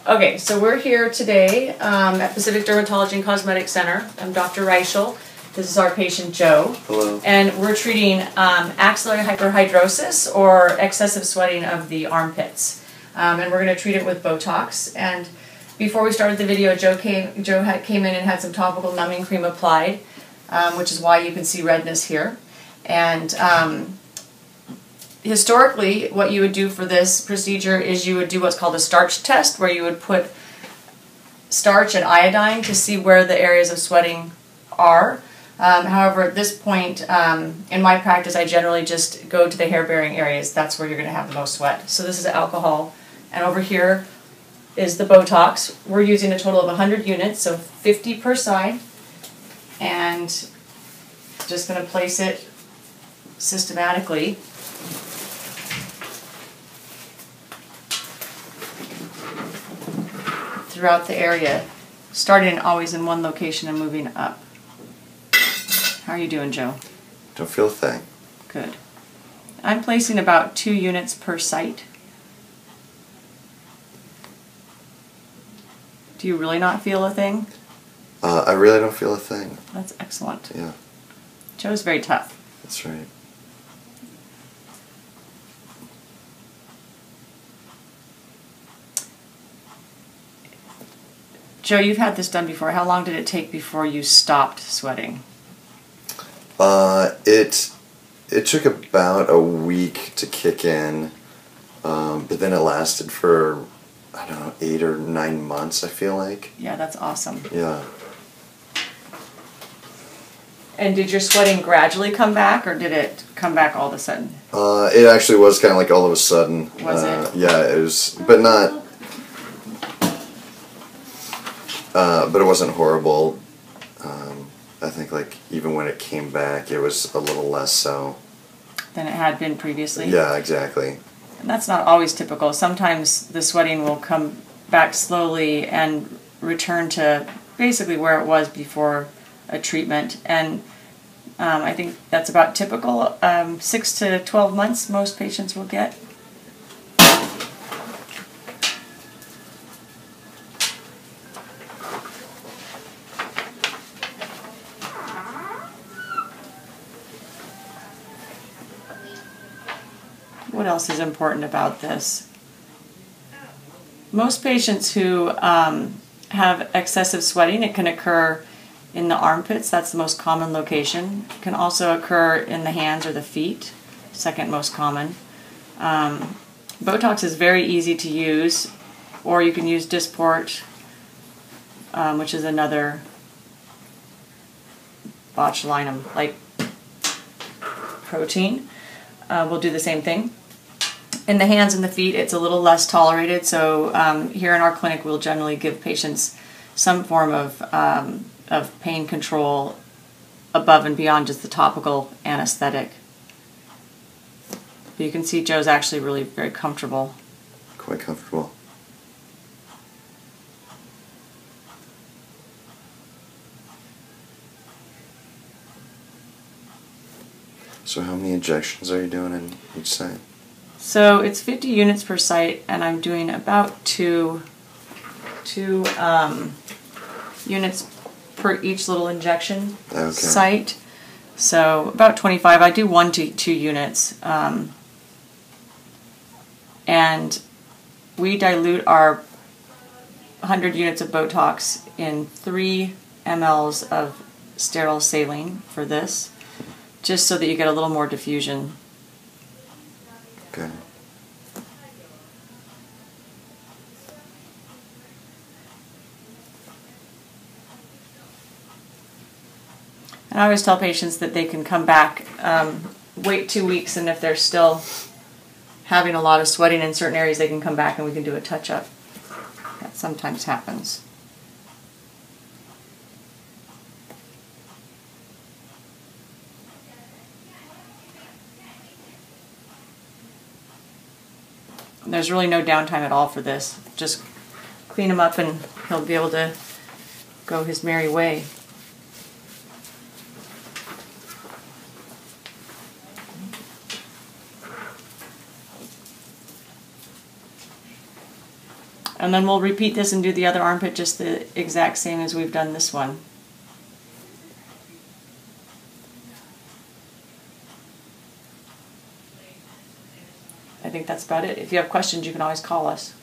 Okay, so we're here today at Pacific Dermatology Cosmetic Center. I'm Dr. Reichel. This is our patient Joe. Hello. And we're treating axillary hyperhidrosis or excessive sweating of the armpits. And we're going to treat it with Botox. And before we started the video, Joe came in and had some topical numbing cream applied, which is why you can see redness here. And historically, what you would do for this procedure is you would do what's called a starch test, where you would put starch and iodine to see where the areas of sweating are. However, at this point, in my practice, I generally just go to the hair-bearing areas. That's where you're going to have the most sweat. So this is alcohol, and over here is the Botox. We're using a total of 100 units, so 50 per side, and just going to place it systematically. Throughout the area, starting always in one location and moving up. How are you doing, Joe? Don't feel a thing. Good. I'm placing about 2 units per site. Do you really not feel a thing? I really don't feel a thing. That's excellent. Yeah. Joe's very tough. That's right. Joe, you've had this done before. How long did it take before you stopped sweating? It took about a week to kick in, but then it lasted for, I don't know, 8 or 9 months, I feel like. Yeah, that's awesome. Yeah. And did your sweating gradually come back, or did it come back all of a sudden? It actually was kind of like all of a sudden. Was it? Yeah, it was, but not. But it wasn't horrible. I think like even when it came back, it was a little less so Than it had been previously? Yeah, exactly. And that's not always typical. Sometimes the sweating will come back slowly and return to basically where it was before a treatment. And I think that's about typical. 6 to 12 months most patients will get. What else is important about this? Most patients who have excessive sweating, it can occur in the armpits. That's the most common location. It can also occur in the hands or the feet, second most common. Botox is very easy to use, or you can use Dysport, which is another botulinum-like protein. We'll do the same thing. In the hands and the feet, it's a little less tolerated, so here in our clinic we'll generally give patients some form of pain control above and beyond just the topical anesthetic. But you can see Joe's actually really very comfortable. Quite comfortable. So how many injections are you doing in each site? So it's 50 units per site, and I'm doing about two units per each little injection site. So about 25. I do 1 to 2 units. And we dilute our 100 units of Botox in 3 mLs of sterile saline for this, just so that you get a little more diffusion. Okay. And I always tell patients that they can come back, wait 2 weeks, and if they're still having a lot of sweating in certain areas, they can come back and we can do a touch-up. That sometimes happens. There's really no downtime at all for this. Just clean him up and he'll be able to go his merry way. And then we'll repeat this and do the other armpit just the exact same as we've done this one. I think that's about it. If you have questions, you can always call us.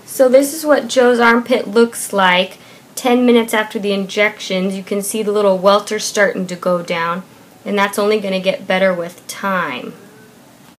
So this is what Joe's armpit looks like 10 minutes after the injections. You can see the little welter starting to go down, and that's only going to get better with time.